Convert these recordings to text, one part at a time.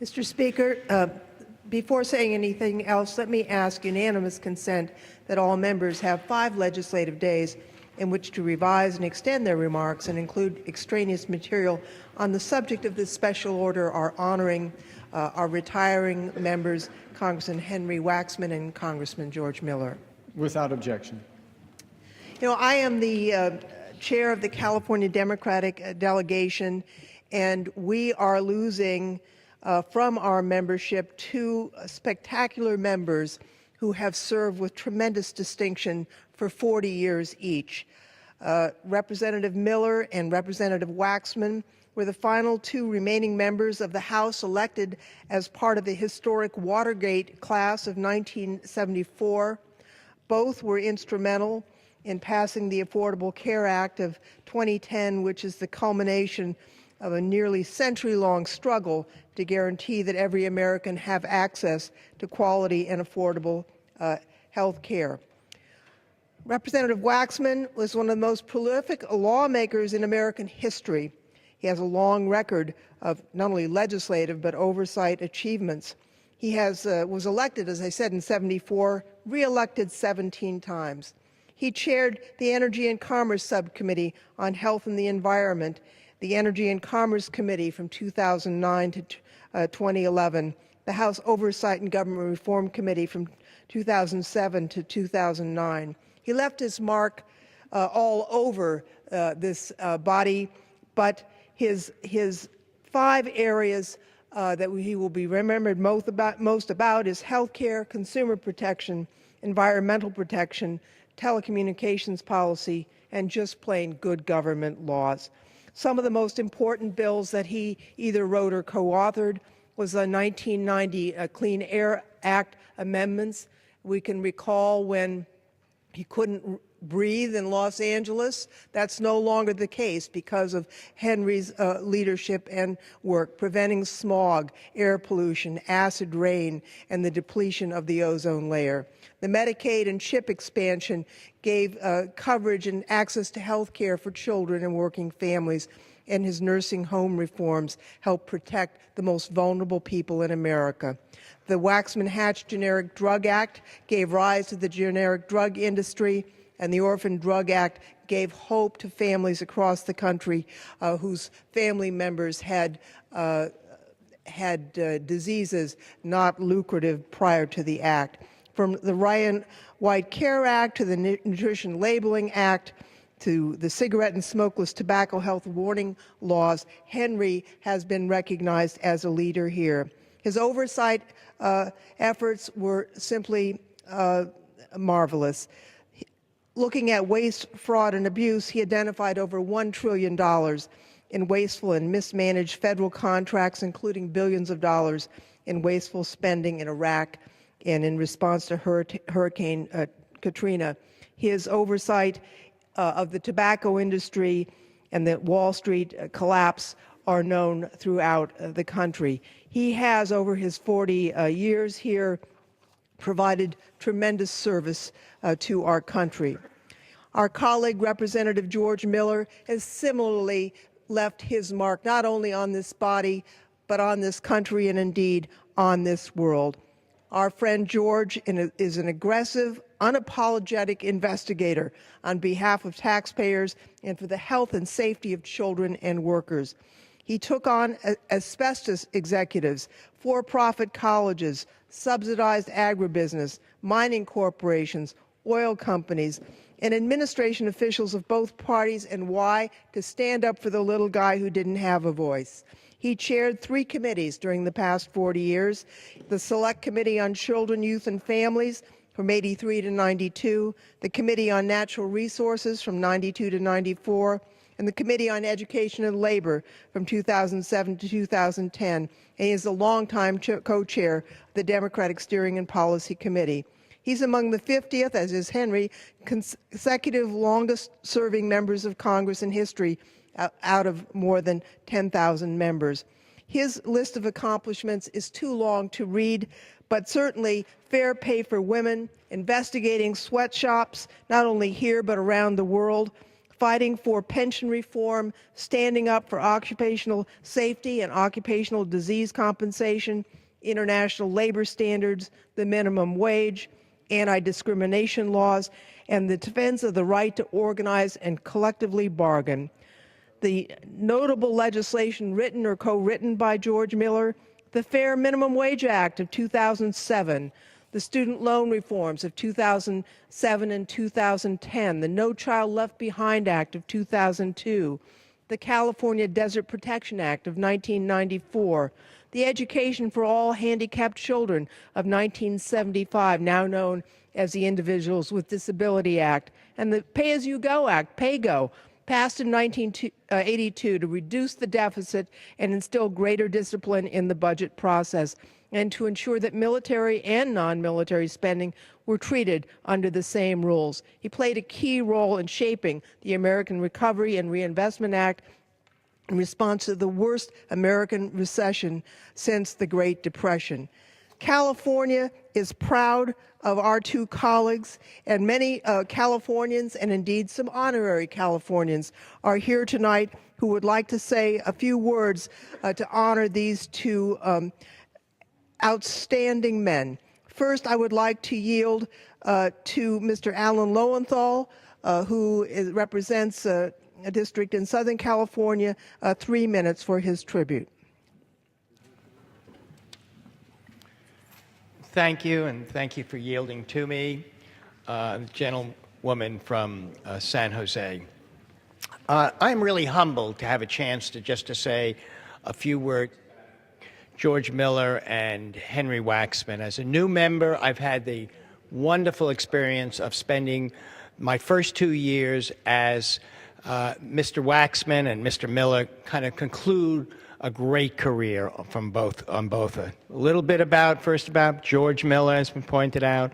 Mr. Speaker, before saying anything else, let me ask unanimous consent that all members have 5 legislative days in which to revise and extend their remarks and include extraneous material on the subject of this special order are honoring our retiring members, Congressman Henry Waxman and Congressman George Miller. Without objection. You know, I am the chair of the California Democratic Delegation, and we are losing from our membership 2 spectacular members who have served with tremendous distinction for 40 years each. Representative Miller and Representative Waxman were the final 2 remaining members of the House elected as part of the historic Watergate class of 1974. Both were instrumental in passing the Affordable Care Act of 2010, which is the culmination of a nearly century-long struggle to guarantee that every American have access to quality and affordable health care. Representative Waxman was one of the most prolific lawmakers in American history. He has a long record of not only legislative but oversight achievements. He was elected, as I said, in '74, re-elected 17 times. He chaired the Energy and Commerce Subcommittee on Health and the Environment, the Energy and Commerce Committee from 2009 to 2011, the House Oversight and Government Reform Committee from 2007 to 2009. He left his mark all over this body, but his 5 areas that he will be remembered most about is health care, consumer protection, environmental protection, telecommunications policy, and just plain good government laws. Some of the most important bills that he either wrote or co-authored was the 1990 Clean Air Act amendments. We can recall when he couldn't breathe in Los Angeles. That's no longer the case because of Henry's leadership and work, preventing smog, air pollution, acid rain, and the depletion of the ozone layer. The Medicaid and CHIP expansion gave coverage and access to health care for children and working families, and his nursing home reforms helped protect the most vulnerable people in America. The Waxman-Hatch Generic Drug Act gave rise to the generic drug industry, and the Orphan Drug Act gave hope to families across the country whose family members had diseases not lucrative prior to the act. From the Ryan White Care Act to the Nutrition Labeling Act to the cigarette and smokeless tobacco health warning laws, Henry has been recognized as a leader here. His oversight efforts were simply marvelous. Looking at waste, fraud, and abuse, he identified over $1 trillion in wasteful and mismanaged federal contracts, including billions of dollars in wasteful spending in Iraq and in response to Hurricane Katrina. His oversight of the tobacco industry and the Wall Street collapse are known throughout the country. He has, over his 40 years here, provided tremendous service to our country. Our colleague, Representative George Miller, has similarly left his mark not only on this body, but on this country and indeed on this world. Our friend George is an aggressive, unapologetic investigator on behalf of taxpayers and for the health and safety of children and workers. He took on asbestos executives, for-profit colleges, subsidized agribusiness, mining corporations, oil companies, and administration officials of both parties, and why? To stand up for the little guy who didn't have a voice. He chaired 3 committees during the past 40 years, the Select Committee on Children, Youth, and Families from '83 to '92, the Committee on Natural Resources from '92 to '94, and the Committee on Education and Labor from 2007 to 2010, and he is a longtime co-chair of the Democratic Steering and Policy Committee. He's among the 50th, as is Henry, consecutive longest-serving members of Congress in history out of more than 10,000 members. His list of accomplishments is too long to read, but certainly fair pay for women, investigating sweatshops, not only here but around the world, fighting for pension reform, standing up for occupational safety and occupational disease compensation, international labor standards, the minimum wage, anti-discrimination laws, and the defense of the right to organize and collectively bargain. The notable legislation written or co-written by George Miller, the Fair Minimum Wage Act of 2007, the student loan reforms of 2007 and 2010, the No Child Left Behind Act of 2002, the California Desert Protection Act of 1994, the Education for All Handicapped Children of 1975, now known as the Individuals with Disability Act, and the Pay-As-You-Go Act, PAYGO, passed in 1982 to reduce the deficit and instill greater discipline in the budget process, and to ensure that military and non-military spending were treated under the same rules. He played a key role in shaping the American Recovery and Reinvestment Act in response to the worst American recession since the Great Depression. California is proud of our two colleagues, and many Californians, and indeed some honorary Californians, are here tonight who would like to say a few words to honor these two outstanding men. First, I would like to yield to Mr. Alan Lowenthal, who represents a district in Southern California, 3 minutes for his tribute. Thank you, and thank you for yielding to me, gentlewoman from San Jose. I'm really humbled to have a chance to say a few words. George Miller and Henry Waxman. As a new member, I've had the wonderful experience of spending my first 2 years as Mr. Waxman and Mr. Miller kind of conclude a great career on both. A little bit about George Miller, has been pointed out.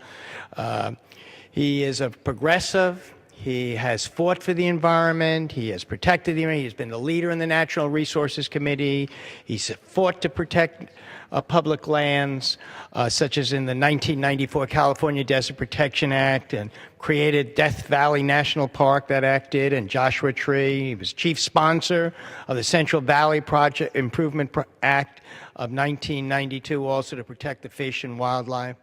He is a progressive. He has fought for the environment. He has protected the environment. He's been the leader in the Natural Resources Committee. He's fought to protect public lands, such as in the 1994 California Desert Protection Act, and created Death Valley National Park, that act did, and Joshua Tree. He was chief sponsor of the Central Valley Project Improvement Act of 1992, also to protect the fish and wildlife.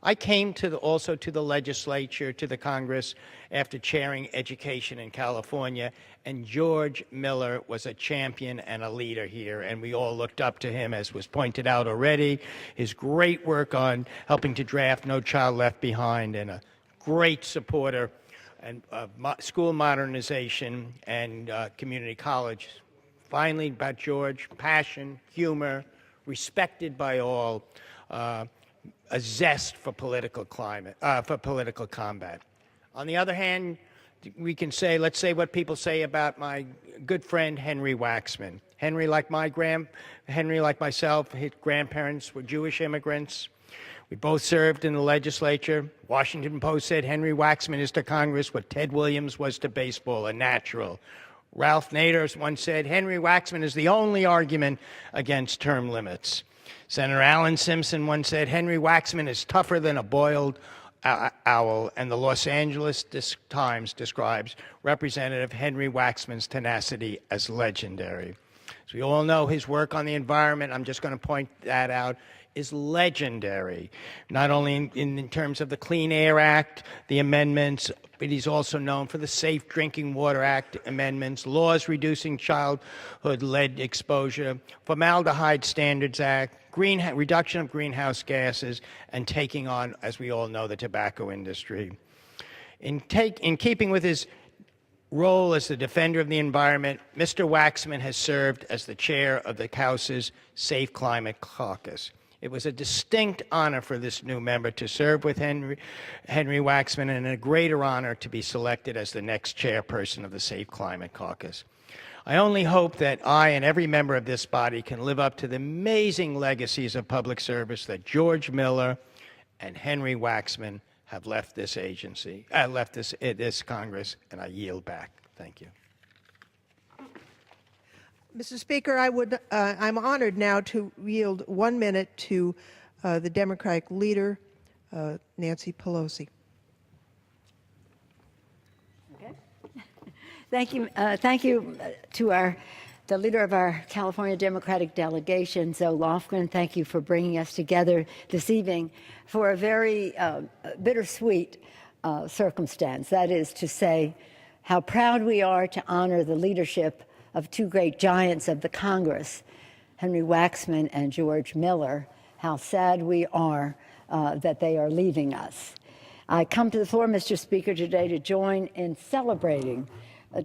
I came also to the legislature, to the Congress, after chairing education in California, and George Miller was a champion and a leader here, and we all looked up to him, as was pointed out already. His great work on helping to draft No Child Left Behind, and a great supporter of school modernization and community college. Finally, about George, passion, humor, respected by all, a zest for political combat. On the other hand, we can say, let's say what people say about my good friend Henry Waxman. Henry, like myself, his grandparents were Jewish immigrants. We both served in the legislature. Washington Post said Henry Waxman is to Congress what Ted Williams was to baseball, a natural. Ralph Nader once said Henry Waxman is the only argument against term limits. Senator Alan Simpson once said Henry Waxman is tougher than a boiled owl, and the Los Angeles Times describes Representative Henry Waxman's tenacity as legendary. As we all know, his work on the environment, I'm just going to point that out, is legendary, not only in terms of the Clean Air Act, the amendments, but he's also known for the Safe Drinking Water Act amendments, laws reducing childhood lead exposure, Formaldehyde Standards Act, reduction of greenhouse gases, and taking on, as we all know, the tobacco industry. In keeping with his role as the defender of the environment, Mr. Waxman has served as the chair of the House's Safe Climate Caucus. It was a distinct honor for this new member to serve with Henry Waxman, and a greater honor to be selected as the next chairperson of the Safe Climate Caucus. I only hope that I and every member of this body can live up to the amazing legacies of public service that George Miller and Henry Waxman have left this agency, this Congress, and I yield back. Thank you. Mr. Speaker, I'm honored now to yield 1 minute to the Democratic leader, Nancy Pelosi. Okay. Thank you to the leader of our California Democratic Delegation, Zoe Lofgren. Thank you for bringing us together this evening for a very bittersweet circumstance. That is to say, how proud we are to honor the leadership of two great giants of the Congress, Henry Waxman and George Miller. How sad we are that they are leaving us. I come to the floor, Mr. Speaker, today to join in celebrating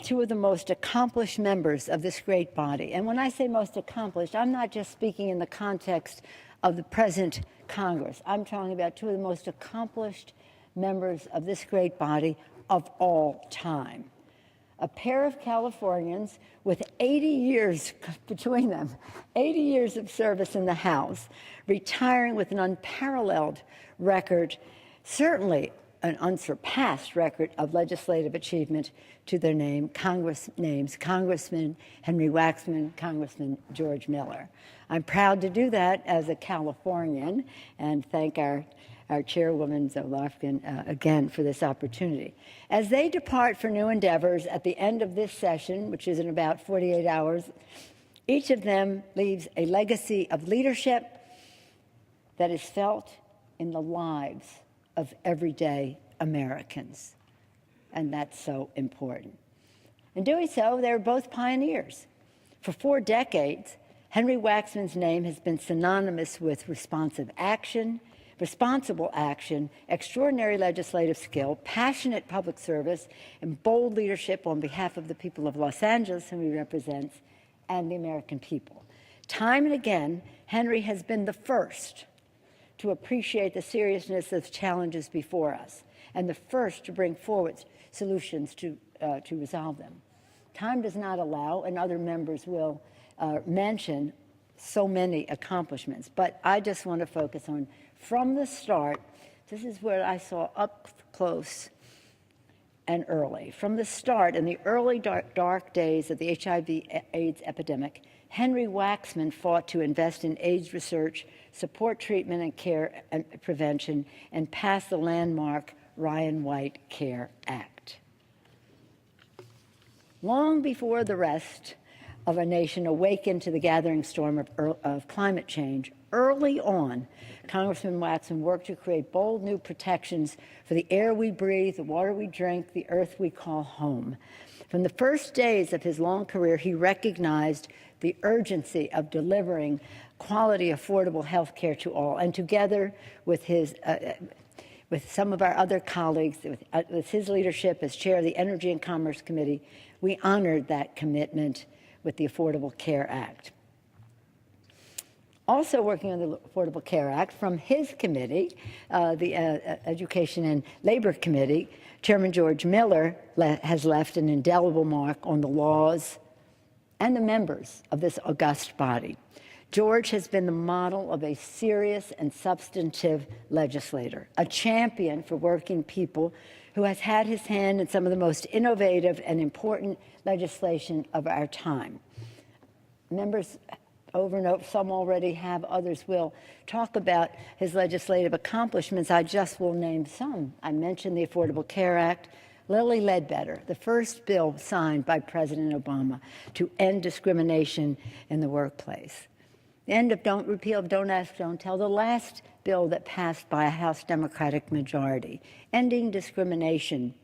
two of the most accomplished members of this great body. And when I say most accomplished, I'm not just speaking in the context of the present Congress. I'm talking about two of the most accomplished members of this great body of all time. A pair of Californians with 80 years between them, 80 years of service in the House, retiring with an unparalleled record, certainly an unsurpassed record of legislative achievement to their names, Congressman Henry Waxman, Congressman George Miller. I'm proud to do that as a Californian and thank our chairwoman, Zoe Lofgren, again for this opportunity. As they depart for new endeavors at the end of this session, which is in about 48 hours, each of them leaves a legacy of leadership that is felt in the lives of everyday Americans. And that's so important. In doing so, they were both pioneers. For 4 decades, Henry Waxman's name has been synonymous with responsible action, extraordinary legislative skill, passionate public service, and bold leadership on behalf of the people of Los Angeles, whom he represents, and the American people. Time and again, Henry has been the first to appreciate the seriousness of challenges before us, and the first to bring forward solutions to resolve them. Time does not allow, and other members will mention so many accomplishments, but I just want to focus on from the start. This is where I saw up close and early. From the start, in the early dark days of the HIV/AIDS epidemic, Henry Waxman fought to invest in AIDS research, support treatment and care and prevention, and pass the landmark Ryan White Care Act. Long before the rest of our nation awakened to the gathering storm of climate change, early on, Congressman Waxman worked to create bold new protections for the air we breathe, the water we drink, the earth we call home. From the first days of his long career, he recognized the urgency of delivering quality, affordable health care to all. And together with some of our other colleagues, with his leadership as chair of the Energy and Commerce Committee, we honored that commitment with the Affordable Care Act. Also working on the Affordable Care Act from his committee, the Education and Labor Committee, Chairman George Miller has left an indelible mark on the laws and the members of this august body. George has been the model of a serious and substantive legislator, a champion for working people who has had his hand in some of the most innovative and important legislation of our time. Members over and over, some already have, others will, talk about his legislative accomplishments. I just will name some. I mentioned the Affordable Care Act, Lilly Ledbetter, the first bill signed by President Obama to end discrimination in the workplace. The end of Don't Repeal, Don't Ask, Don't Tell, the last bill that passed by a House Democratic majority, ending discrimination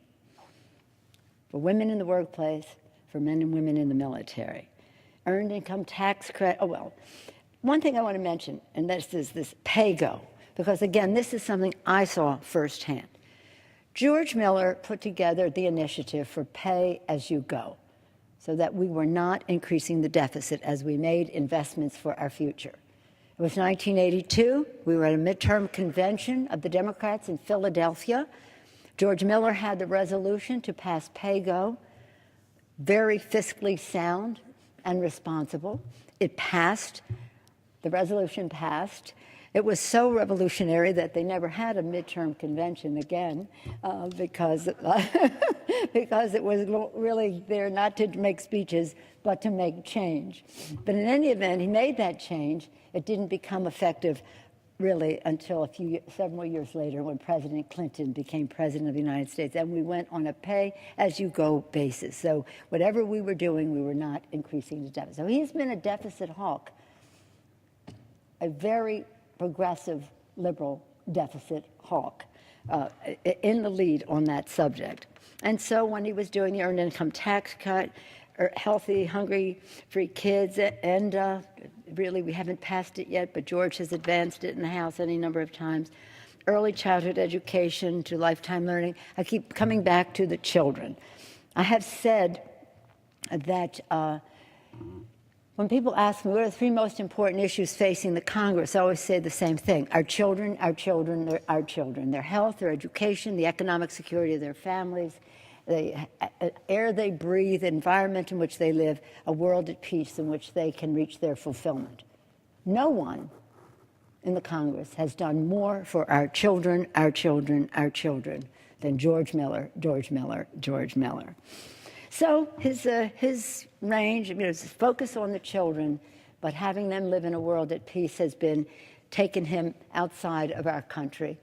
for women in the workplace, for men and women in the military. Earned income tax credit. Oh, well, one thing I want to mention, and this is this pay-go, because again, this is something I saw firsthand. George Miller put together the initiative for pay as you go, so that we were not increasing the deficit as we made investments for our future. It was 1982. We were at a midterm convention of the Democrats in Philadelphia. George Miller had the resolution to pass pay-go, very fiscally sound and responsible. It passed. The resolution passed. It was so revolutionary that they never had a midterm convention again because it was really there not to make speeches, but to make change. But in any event, he made that change. It didn't become effective really until several years later when President Clinton became president of the United States, and we went on a pay-as-you-go basis. So whatever we were doing, we were not increasing the deficit. So he's been a deficit hawk, a very progressive liberal deficit hawk, in the lead on that subject. And so when he was doing the earned income tax cut, healthy, hungry, free kids, and really we haven't passed it yet, but George has advanced it in the House any number of times. Early childhood education to lifetime learning. I keep coming back to the children. I have said that when people ask me what are the three most important issues facing the Congress, I always say the same thing. Our children, our children, our children. Their health, their education, the economic security of their families, the air they breathe, the environment in which they live, a world at peace in which they can reach their fulfillment. No one in the Congress has done more for our children, our children, our children than George Miller, George Miller, George Miller. So his range, his focus on the children, but having them live in a world at peace has been taken him outside of our country.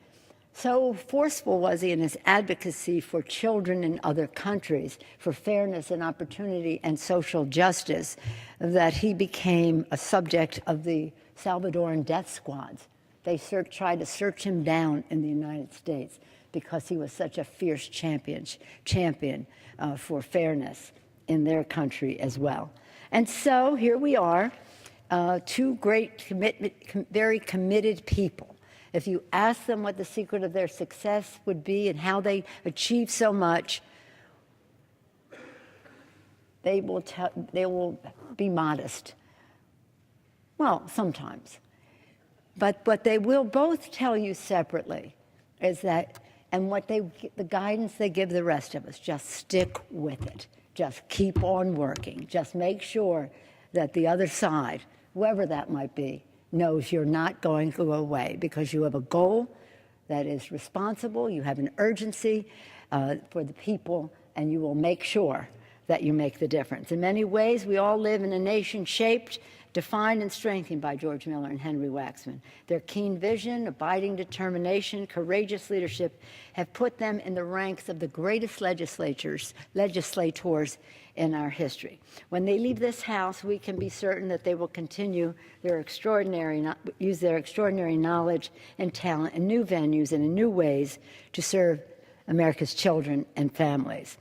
So forceful was he in his advocacy for children in other countries, for fairness and opportunity and social justice, that he became a subject of the Salvadoran death squads. They tried to search him down in the United States because he was such a fierce champion for fairness in their country as well. And so here we are, two great, very committed people. If you ask them what the secret of their success would be and how they achieve so much, they will be modest. Well, sometimes. But what they will both tell you separately is that, and the guidance they give the rest of us, just stick with it. Just keep on working. Just make sure that the other side, whoever that might be, knows you're not going to go away because you have a goal that is responsible, you have an urgency for the people, and you will make sure that you make the difference. In many ways, we all live in a nation shaped, defined, and strengthened by George Miller and Henry Waxman. Their keen vision, abiding determination, courageous leadership have put them in the ranks of the greatest legislators in our history. When they leave this House, we can be certain that they will continue use their extraordinary knowledge and talent in new venues and in new ways to serve America's children and families.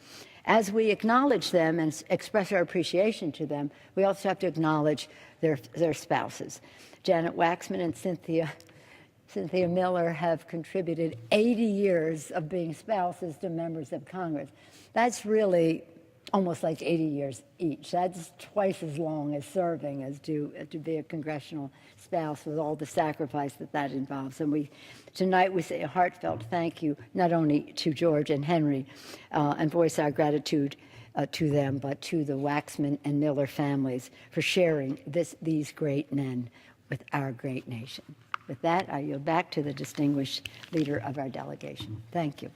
As we acknowledge them and express our appreciation to them, we also have to acknowledge their spouses. Janet Waxman and Cynthia Miller have contributed 80 years of being spouses to members of Congress. That's really almost like 80 years each. That's twice as long as serving as to be a congressional spouse with all the sacrifice that involves. And tonight we say a heartfelt thank you, not only to George and Henry, and voice our gratitude to them, but to the Waxman and Miller families for sharing these great men with our great nation. With that, I yield back to the distinguished leader of our delegation. Thank you.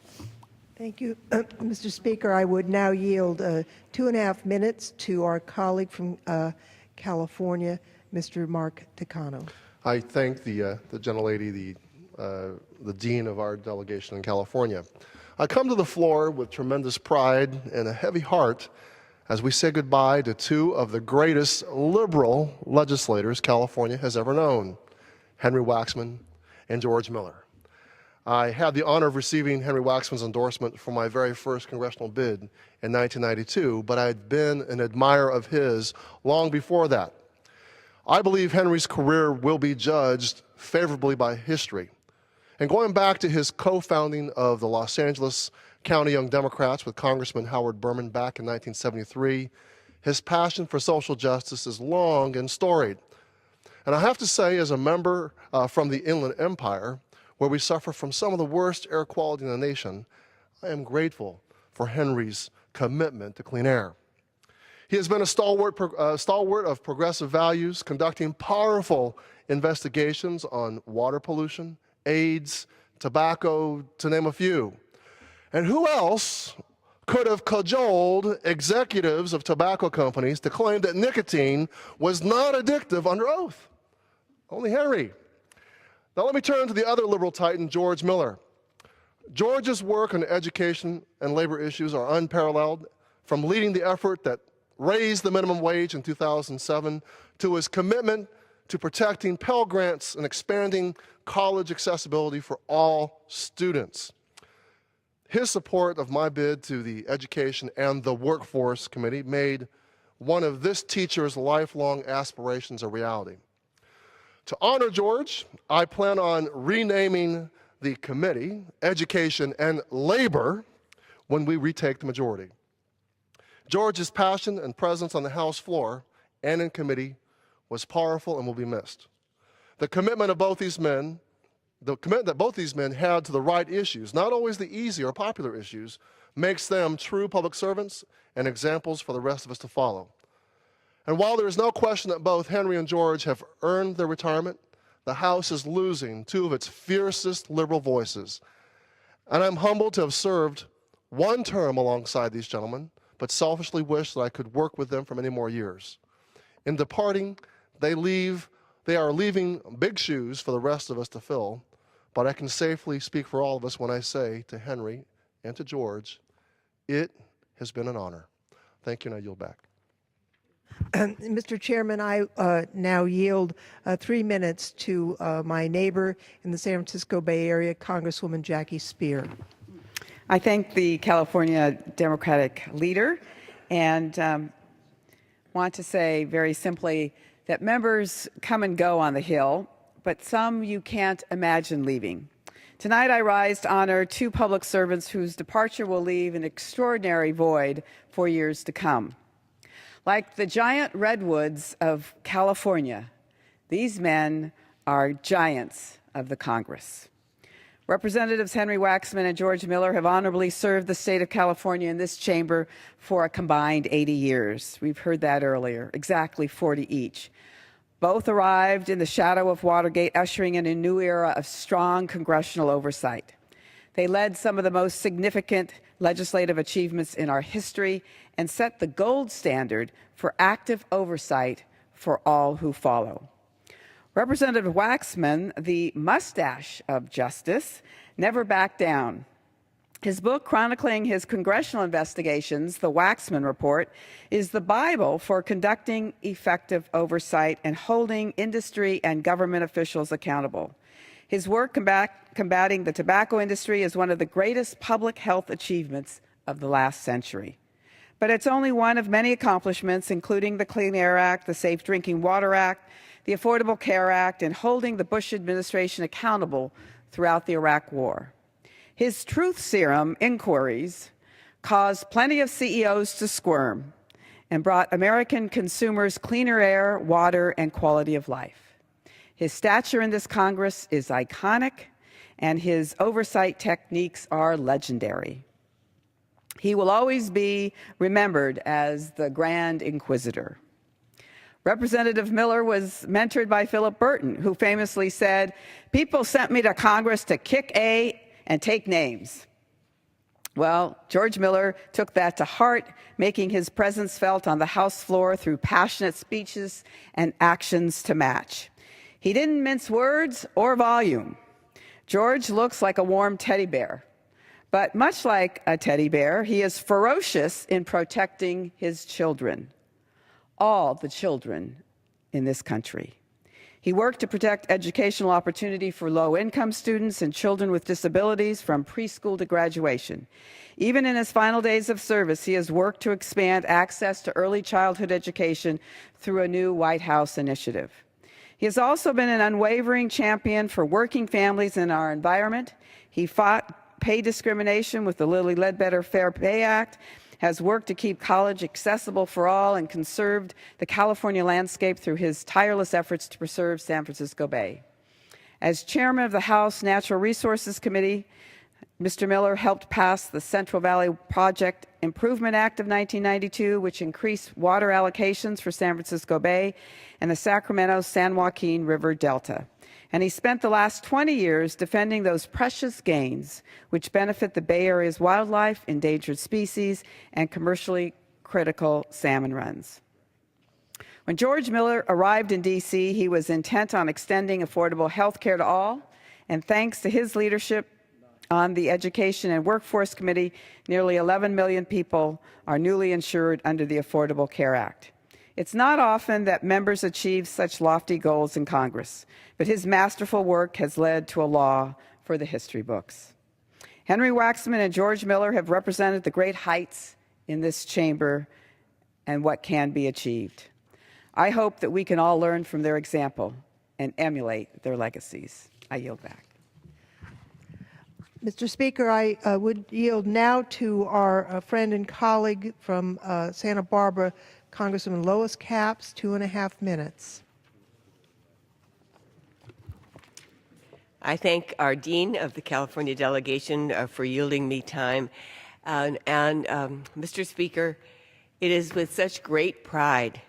Thank you, Mr. Speaker. I would now yield 2.5 minutes to our colleague from California, Mr. Mark Takano. I thank the gentlelady, the dean of our delegation in California. I come to the floor with tremendous pride and a heavy heart as we say goodbye to two of the greatest liberal legislators California has ever known, Henry Waxman and George Miller. I had the honor of receiving Henry Waxman's endorsement for my very first congressional bid in 1992, but I had been an admirer of his long before that. I believe Henry's career will be judged favorably by history. And going back to his co-founding of the Los Angeles County Young Democrats with Congressman Howard Berman back in 1973, his passion for social justice is long and storied. And I have to say, as a member from the Inland Empire, where we suffer from some of the worst air quality in the nation, I am grateful for Henry's commitment to clean air. He has been a stalwart of progressive values, conducting powerful investigations on water pollution, AIDS, tobacco, to name a few. And who else could have cajoled executives of tobacco companies to claim that nicotine was not addictive under oath? Only Henry. Now let me turn to the other liberal titan, George Miller. George's work on education and labor issues are unparalleled, from leading the effort that raised the minimum wage in 2007 to his commitment to protecting Pell Grants and expanding college accessibility for all students. His support of my bid to the Education and the Workforce Committee made one of this teacher's lifelong aspirations a reality. To honor George, I plan on renaming the committee Education and Labor when we retake the majority. George's passion and presence on the House floor and in committee was powerful and will be missed. The commitment that both these men had to the right issues, not always the easy or popular issues, makes them true public servants and examples for the rest of us to follow. And while there is no question that both Henry and George have earned their retirement, the House is losing two of its fiercest liberal voices. And I'm humbled to have served one term alongside these gentlemen, but selfishly wish that I could work with them for many more years. In departing, they are leaving big shoes for the rest of us to fill, but I can safely speak for all of us when I say to Henry and to George, it has been an honor. Thank you, and I yield back. Mr. Chairman, I now yield 3 minutes to my neighbor in the San Francisco Bay Area, Congresswoman Jackie Speier. I thank the California Democratic leader and want to say very simply that members come and go on the Hill, but some you can't imagine leaving. Tonight I rise to honor two public servants whose departure will leave an extraordinary void for years to come. Like the giant redwoods of California, these men are giants of the Congress. Representatives Henry Waxman and George Miller have honorably served the state of California in this chamber for a combined 80 years. We've heard that earlier, exactly 40 each. Both arrived in the shadow of Watergate, ushering in a new era of strong congressional oversight. They led some of the most significant legislative achievements in our history and set the gold standard for active oversight for all who follow. Representative Waxman, the mustache of justice, never backed down. His book chronicling his congressional investigations, The Waxman Report, is the Bible for conducting effective oversight and holding industry and government officials accountable. His work combating the tobacco industry is one of the greatest public health achievements of the last century. But it's only one of many accomplishments, including the Clean Air Act, the Safe Drinking Water Act, the Affordable Care Act, and holding the Bush administration accountable throughout the Iraq War. His truth serum inquiries caused plenty of CEOs to squirm and brought American consumers cleaner air, water, and quality of life. His stature in this Congress is iconic, and his oversight techniques are legendary. He will always be remembered as the Grand Inquisitor. Representative Miller was mentored by Philip Burton, who famously said, "People sent me to Congress to kick A and take names." Well, George Miller took that to heart, making his presence felt on the House floor through passionate speeches and actions to match. He didn't mince words or volume. George looks like a warm teddy bear, but much like a teddy bear, he is ferocious in protecting his children, all the children in this country. He worked to protect educational opportunity for low-income students and children with disabilities from preschool to graduation. Even in his final days of service, he has worked to expand access to early childhood education through a new White House initiative. He has also been an unwavering champion for working families in our environment. He fought pay discrimination with the Lilly Ledbetter Fair Pay Act, has worked to keep college accessible for all, and conserved the California landscape through his tireless efforts to preserve San Francisco Bay. As chairman of the House Natural Resources Committee, Mr. Miller helped pass the Central Valley Project Improvement Act of 1992, which increased water allocations for San Francisco Bay and the Sacramento-San Joaquin River Delta. And he spent the last 20 years defending those precious gains which benefit the Bay Area's wildlife, endangered species, and commercially critical salmon runs. When George Miller arrived in D.C., he was intent on extending affordable health care to all, and thanks to his leadership on the Education and Workforce Committee, nearly 11 million people are newly insured under the Affordable Care Act. It's not often that members achieve such lofty goals in Congress, but his masterful work has led to a law for the history books. Henry Waxman and George Miller have represented the great heights in this chamber and what can be achieved. I hope that we can all learn from their example and emulate their legacies. I yield back. Mr. Speaker, I would yield now to our friend and colleague from Santa Barbara, Congresswoman Lois Capps, 2.5 minutes. I thank our Dean of the California Delegation for yielding me time. Mr. Speaker, it is with such great pride,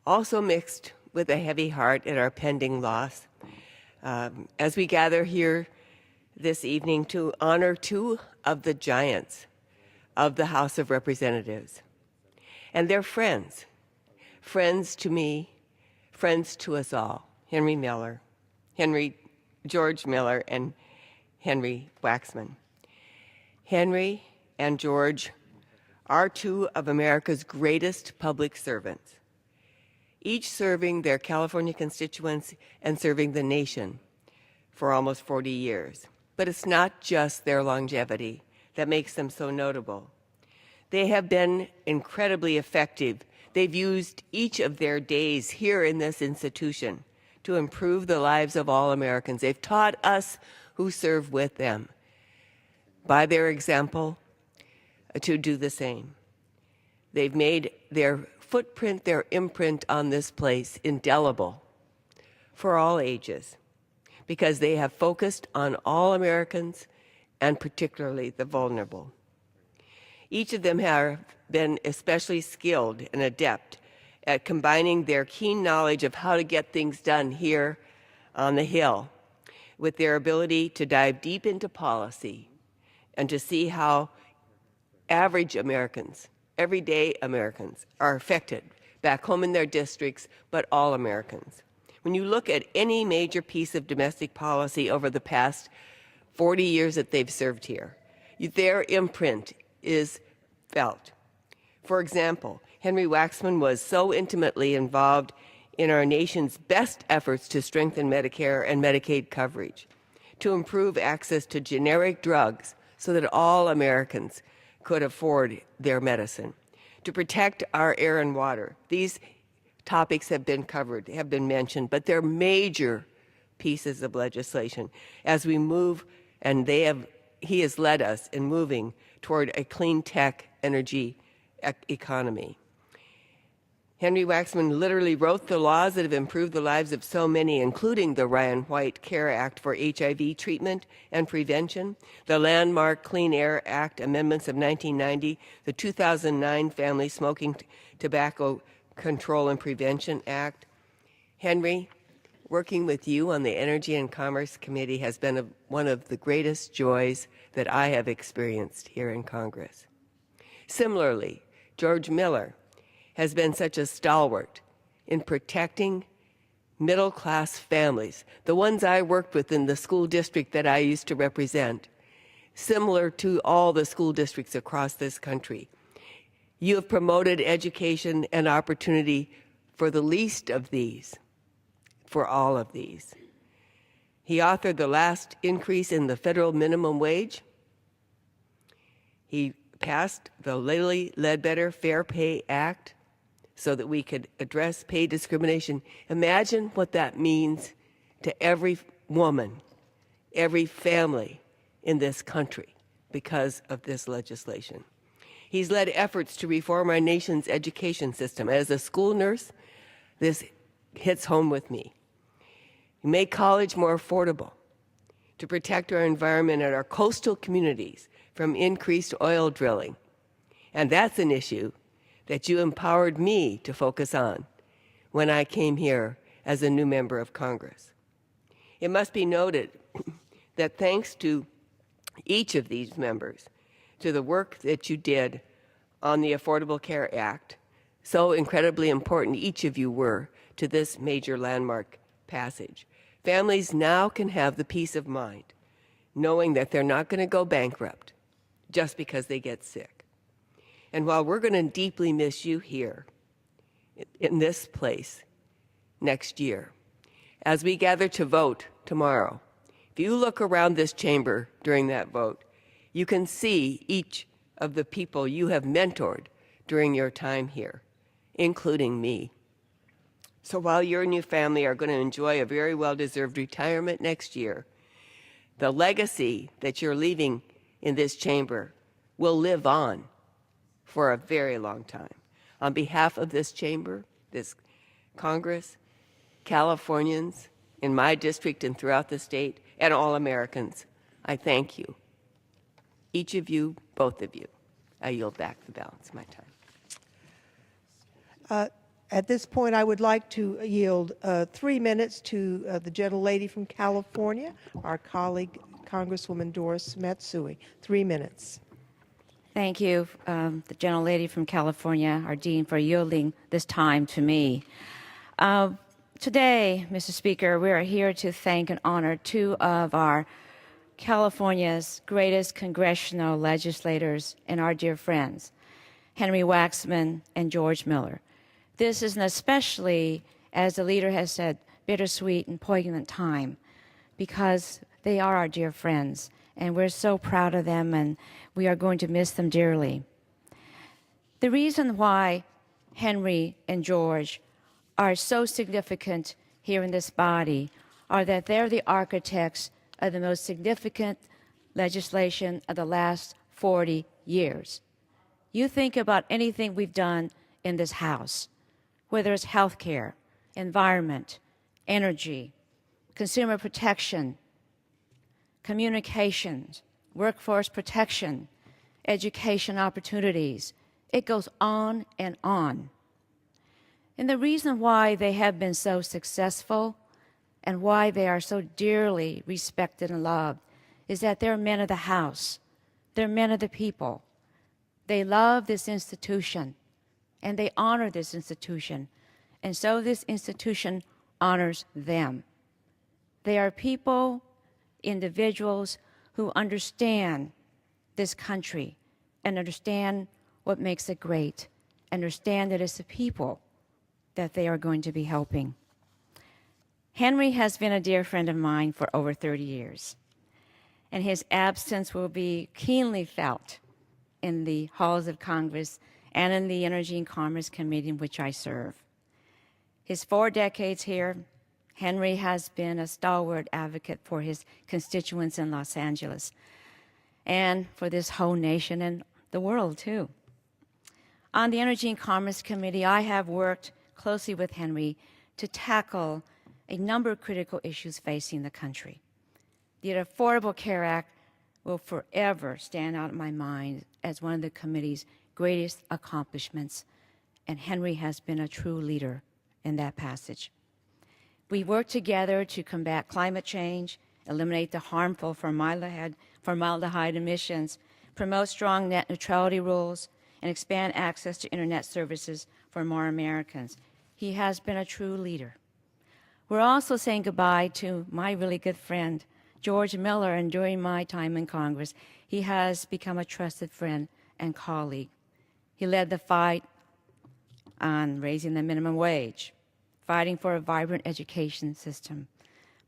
also mixed with a heavy heart at our pending loss, as we gather here this evening to honor two of the giants of the House of Representatives. And they're friends to me, friends to us all, George Miller and Henry Waxman. Henry and George are two of America's greatest public servants, each serving their California constituents and serving the nation for almost 40 years. But it's not just their longevity that makes them so notable. They have been incredibly effective. They've used each of their days here in this institution to improve the lives of all Americans. They've taught us who serve with them, by their example, to do the same. They've made their footprint, their imprint on this place indelible for all ages, because they have focused on all Americans and particularly the vulnerable. Each of them have been especially skilled and adept at combining their keen knowledge of how to get things done here on the Hill with their ability to dive deep into policy and to see how average Americans, everyday Americans, are affected back home in their districts, but all Americans. When you look at any major piece of domestic policy over the past 40 years that they've served here, their imprint is felt. For example, Henry Waxman was so intimately involved in our nation's best efforts to strengthen Medicare and Medicaid coverage, to improve access to generic drugs so that all Americans could afford their medicine, to protect our air and water. These topics have been covered, have been mentioned, but they're major pieces of legislation as we move, and he has led us in moving toward a clean tech energy economy. Henry Waxman literally wrote the laws that have improved the lives of so many, including the Ryan White Care Act for HIV treatment and prevention, the landmark Clean Air Act amendments of 1990, the 2009 Family Smoking Tobacco Control and Prevention Act. Henry, working with you on the Energy and Commerce Committee has been one of the greatest joys that I have experienced here in Congress. Similarly, George Miller has been such a stalwart in protecting middle-class families, the ones I worked with in the school district that I used to represent, similar to all the school districts across this country. You have promoted education and opportunity for the least of these, for all of these. He authored the last increase in the federal minimum wage. He passed the Lilly Ledbetter Fair Pay Act so that we could address pay discrimination. Imagine what that means to every woman, every family in this country because of this legislation. He's led efforts to reform our nation's education system. As a school nurse, this hits home with me. He made college more affordable, to protect our environment and our coastal communities from increased oil drilling. And that's an issue that you empowered me to focus on when I came here as a new member of Congress. It must be noted that thanks to each of these members, to the work that you did on the Affordable Care Act, So incredibly important each of you were to this major landmark passage. Families now can have the peace of mind knowing that they're not going to go bankrupt just because they get sick. And while we're going to deeply miss you here in this place next year, as we gather to vote tomorrow, if you look around this chamber during that vote, you can see each of the people you have mentored during your time here, including me. So while you and your family are going to enjoy a very well-deserved retirement next year, the legacy that you're leaving in this chamber will live on for a very long time. On behalf of this chamber, this Congress, Californians in my district and throughout the state, and all Americans, I thank you. Each of you, both of you. I yield back the balance of my time. At this point, I would like to yield 3 minutes to the gentlelady from California, our colleague, Congresswoman Doris Matsui. 3 minutes. Thank you, the gentlelady from California, our dean, for yielding this time to me. Today, Mr. Speaker, we are here to thank and honor two of our California's greatest congressional legislators and our dear friends, Henry Waxman and George Miller. This is an especially, as the leader has said, bittersweet and poignant time because they are our dear friends, and we're so proud of them, and we are going to miss them dearly. The reason why Henry and George are so significant here in this body are that they're the architects of the most significant legislation of the last 40 years. You think about anything we've done in this House, whether it's health care, environment, energy, consumer protection, communications, workforce protection, education opportunities. It goes on and on. And the reason why they have been so successful and why they are so dearly respected and loved is that they're men of the House. They're men of the people. They love this institution, and they honor this institution. And so this institution honors them. They are people, individuals who understand this country and understand what makes it great, understand that it's the people that they are going to be helping. Henry has been a dear friend of mine for over 30 years, and his absence will be keenly felt in the halls of Congress and in the Energy and Commerce Committee in which I serve. His 4 decades here, Henry has been a stalwart advocate for his constituents in Los Angeles and for this whole nation and the world, too. On the Energy and Commerce Committee, I have worked closely with Henry to tackle a number of critical issues facing the country. The Affordable Care Act will forever stand out in my mind as one of the committee's greatest accomplishments, and Henry has been a true leader in that passage. We worked together to combat climate change, eliminate the harmful formaldehyde emissions, promote strong net neutrality rules, and expand access to internet services for more Americans. He has been a true leader. We're also saying goodbye to my really good friend, George Miller, and during my time in Congress, he has become a trusted friend and colleague. He led the fight on raising the minimum wage, fighting for a vibrant education system.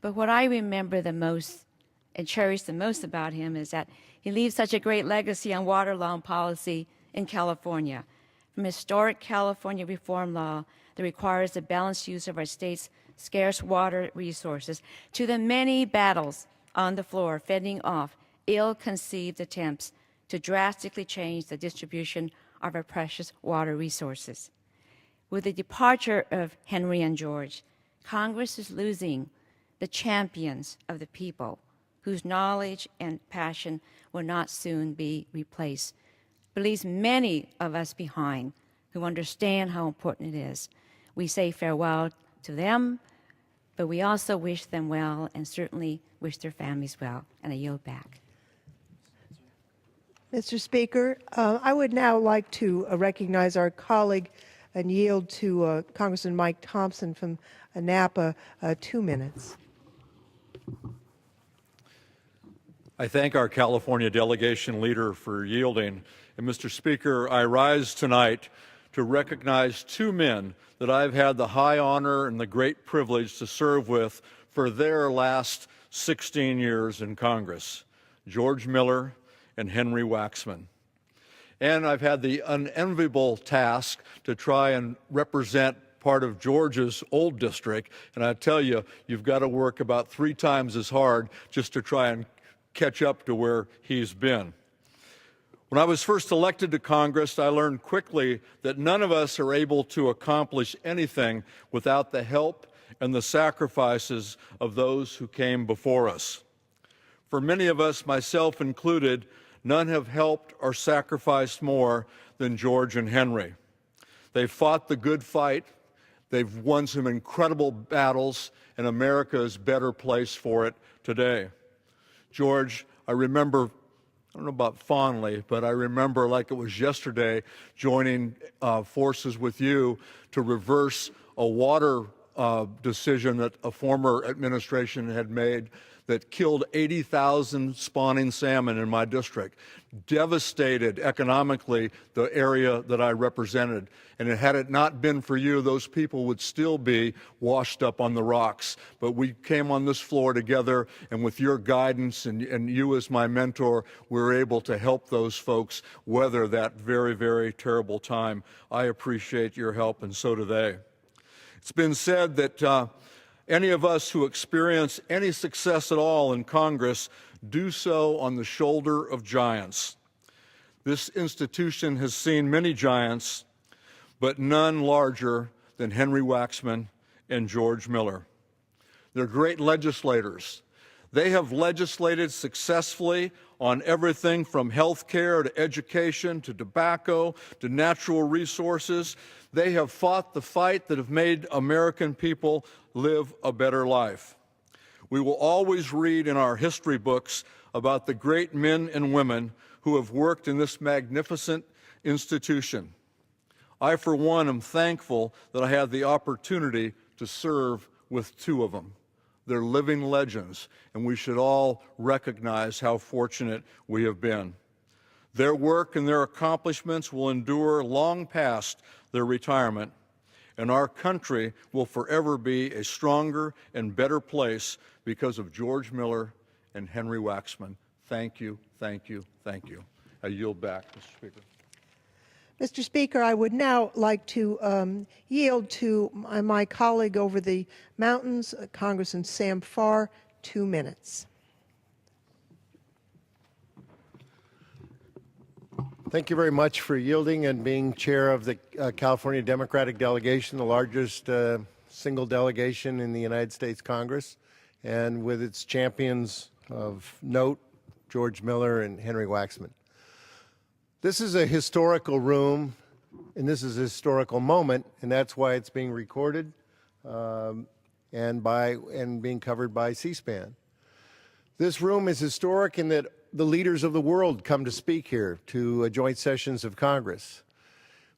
But what I remember the most and cherish the most about him is that he leaves such a great legacy on water law and policy in California, from historic California reform law that requires the balanced use of our state's scarce water resources, to the many battles on the floor fending off ill-conceived attempts to drastically change the distribution of our precious water resources. With the departure of Henry and George, Congress is losing the champions of the people whose knowledge and passion will not soon be replaced, but leaves many of us behind who understand how important it is. We say farewell to them, but we also wish them well and certainly wish their families well. And I yield back. Mr. Speaker, I would now like to recognize our colleague, and yield to Congressman Mike Thompson from Napa 2 minutes. I thank our California delegation leader for yielding. And Mr. Speaker, I rise tonight to recognize 2 men that I've had the high honor and the great privilege to serve with for their last 16 years in Congress, George Miller and Henry Waxman. And I've had the unenviable task to try and represent part of George's old district. And I tell you, you've got to work about 3 times as hard just to try and catch up to where he's been. When I was first elected to Congress, I learned quickly that none of us are able to accomplish anything without the help and the sacrifices of those who came before us. For many of us, myself included, none have helped or sacrificed more than George and Henry. They've fought the good fight, they've won some incredible battles, and America is a better place for it today. George, I remember, I don't know about fondly, but I remember like it was yesterday joining forces with you to reverse a water decision that a former administration had made that killed 80,000 spawning salmon in my district, devastated economically the area that I represented. And had it not been for you, those people would still be washed up on the rocks. But we came on this floor together, and with your guidance and you as my mentor, we were able to help those folks weather that very, very terrible time. I appreciate your help, and so do they. It's been said that any of us who experience any success at all in Congress do so on the shoulder of giants. This institution has seen many giants, but none larger than Henry Waxman and George Miller. They're great legislators. They have legislated successfully on everything from health care to education to tobacco to natural resources. They have fought the fight that have made American people live a better life. We will always read in our history books about the great men and women who have worked in this magnificent institution. I, for one, am thankful that I had the opportunity to serve with 2 of them. They're living legends, and we should all recognize how fortunate we have been. Their work and their accomplishments will endure long past their retirement, and our country will forever be a stronger and better place because of George Miller and Henry Waxman. Thank you, thank you, thank you. I yield back, Mr. Speaker. Mr. Speaker, I would now like to yield to my colleague over the mountains, Congressman Sam Farr, 2 minutes. Thank you very much for yielding and being chair of the California Democratic Delegation, the largest single delegation in the United States Congress, and with its champions of note, George Miller and Henry Waxman. This is a historical room, and this is a historical moment, and that's why it's being recorded and being covered by C-SPAN. This room is historic in that the leaders of the world come to speak here to joint sessions of Congress.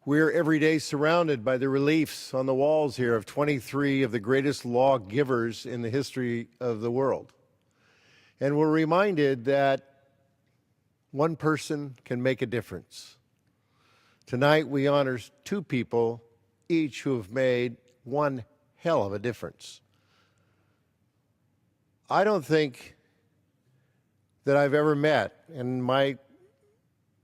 We're every day surrounded by the reliefs on the walls here of 23 of the greatest lawgivers in the history of the world. And we're reminded that one person can make a difference. Tonight we honor 2 people, each who have made one hell of a difference. I don't think that I've ever met, and my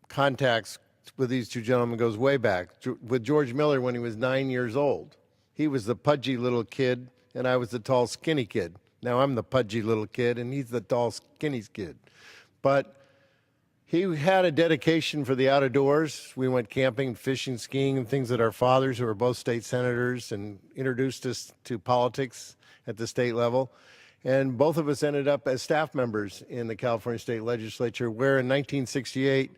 contacts with these 2 gentlemen goes way back, with George Miller when he was 9 years old. He was the pudgy little kid, and I was the tall, skinny kid. Now I'm the pudgy little kid, and he's the tall, skinny kid. But he had a dedication for the outdoors. We went camping, fishing, skiing, and things that our fathers, who were both state senators, and introduced us to politics at the state level. And both of us ended up as staff members in the California State Legislature, where in 1968,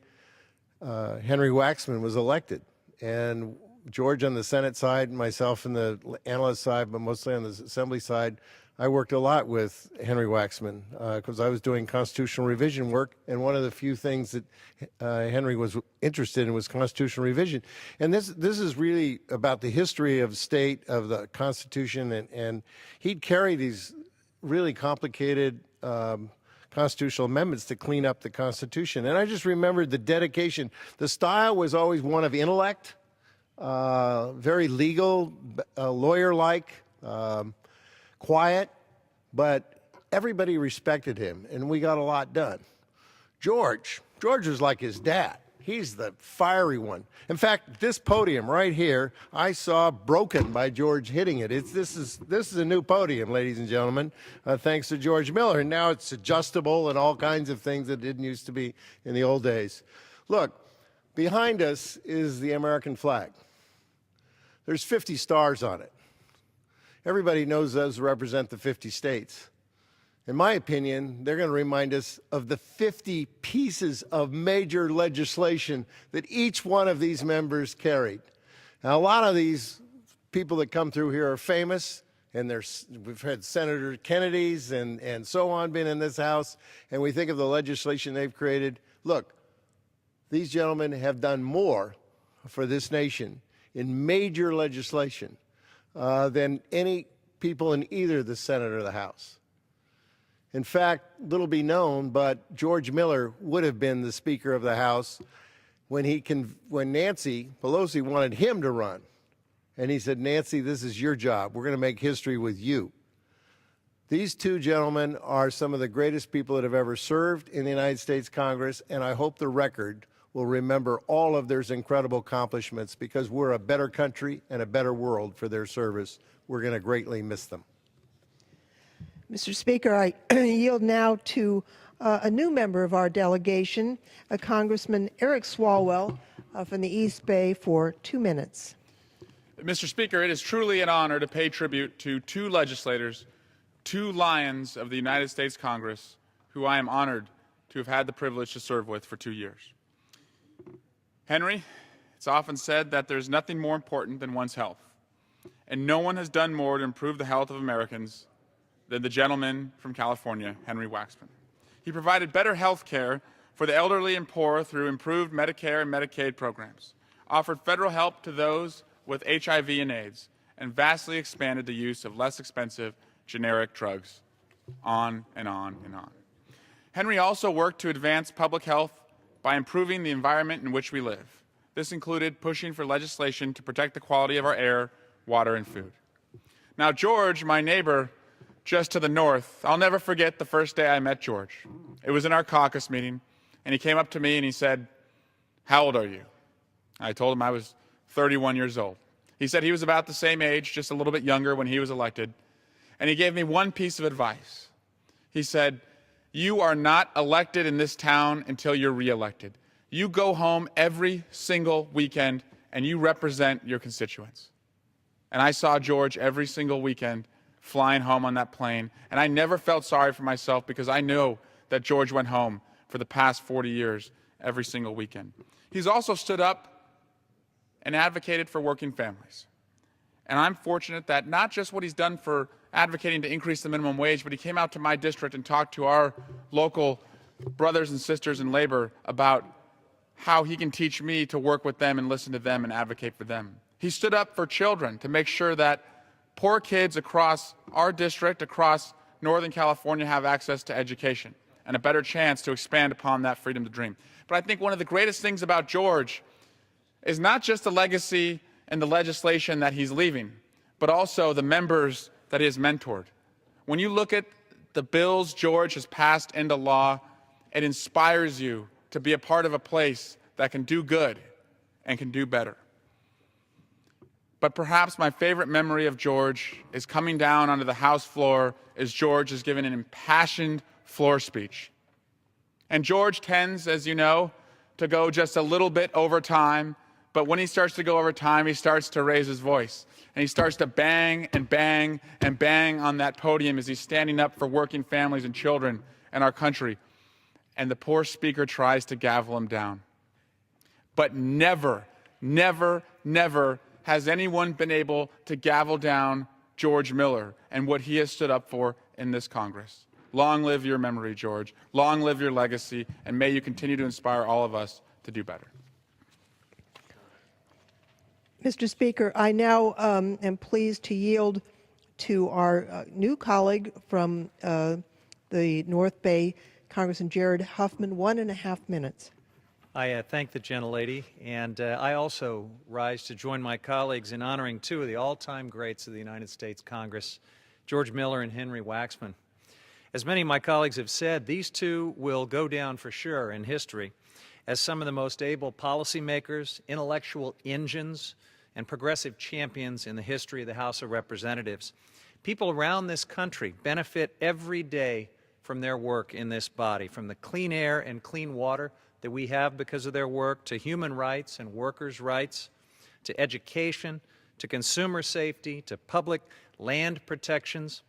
Henry Waxman was elected. And George on the Senate side, myself on the analyst side, but mostly on the Assembly side, I worked a lot with Henry Waxman because I was doing constitutional revision work, and one of the few things that Henry was interested in was constitutional revision. And this is really about the history of state, of the Constitution, and he'd carry these really complicated constitutional amendments to clean up the Constitution. And I just remembered the dedication. The style was always one of intellect, very legal, lawyer-like, quiet, but everybody respected him, and we got a lot done. George was like his dad. He's the fiery one. In fact, this podium right here, I saw broken by George hitting it. This is a new podium, ladies and gentlemen, thanks to George Miller. And now it's adjustable and all kinds of things that didn't used to be in the old days. Look, behind us is the American flag. There's 50 stars on it. Everybody knows those represent the 50 states. In my opinion, they're going to remind us of the 50 pieces of major legislation that each one of these members carried. Now, a lot of these people that come through here are famous, and we've had Senator Kennedys and so on been in this House, and we think of the legislation they've created. Look, these gentlemen have done more for this nation in major legislation than any people in either the Senate or the House. In fact, little be known, but George Miller would have been the Speaker of the House when Nancy Pelosi wanted him to run. And he said, Nancy, this is your job. We're going to make history with you. These two gentlemen are some of the greatest people that have ever served in the United States Congress, and I hope the record will remember all of their incredible accomplishments, because we're a better country and a better world for their service. We're going to greatly miss them. Mr. Speaker, I yield now to a new member of our delegation, Congressman Eric Swalwell from the East Bay, for 2 minutes. Mr. Speaker, it is truly an honor to pay tribute to two legislators, two lions of the United States Congress, who I am honored to have had the privilege to serve with for 2 years. Henry, it's often said that there's nothing more important than one's health, and no one has done more to improve the health of Americans than the gentleman from California, Henry Waxman. He provided better health care for the elderly and poor through improved Medicare and Medicaid programs, offered federal help to those with HIV and AIDS, and vastly expanded the use of less expensive generic drugs, on and on and on. Henry also worked to advance public health by improving the environment in which we live. This included pushing for legislation to protect the quality of our air, water, and food. Now, George, my neighbor, just to the north, I'll never forget the first day I met George. It was in our caucus meeting, and he came up to me and he said, "How old are you?" I told him I was 31 years old. He said he was about the same age, just a little bit younger when he was elected, and he gave me one piece of advice. He said, "You are not elected in this town until you're reelected. You go home every single weekend and you represent your constituents." And I saw George every single weekend flying home on that plane, and I never felt sorry for myself because I know that George went home for the past 40 years every single weekend. He's also stood up and advocated for working families. And I'm fortunate that not just what he's done for advocating to increase the minimum wage, but he came out to my district and talked to our local brothers and sisters in labor about how he can teach me to work with them and listen to them and advocate for them. He stood up for children to make sure that poor kids across our district, across Northern California, have access to education and a better chance to expand upon that freedom to dream. But I think one of the greatest things about George is not just the legacy and the legislation that he's leaving, but also the members that he has mentored. When you look at the bills George has passed into law, it inspires you to be a part of a place that can do good and can do better. But perhaps my favorite memory of George is coming down onto the House floor as George is giving an impassioned floor speech. And George tends, as you know, to go just a little bit over time, but when he starts to go over time, he starts to raise his voice. And he starts to bang and bang and bang on that podium as he's standing up for working families and children in our country. And the poor speaker tries to gavel him down. But never, never, never has anyone been able to gavel down George Miller and what he has stood up for in this Congress. Long live your memory, George. Long live your legacy, and may you continue to inspire all of us to do better. Mr. Speaker, I now am pleased to yield to our new colleague from the North Bay, Congressman Jared Huffman, 1.5 minutes. I thank the gentlelady, and I also rise to join my colleagues in honoring two of the all-time greats of the United States Congress, George Miller and Henry Waxman. As many of my colleagues have said, these two will go down for sure in history as some of the most able policymakers, intellectual engines, and progressive champions in the history of the House of Representatives. People around this country benefit every day from their work in this body, from the clean air and clean water that we have because of their work, to human rights and workers' rights, to education, to consumer safety, to public land protections,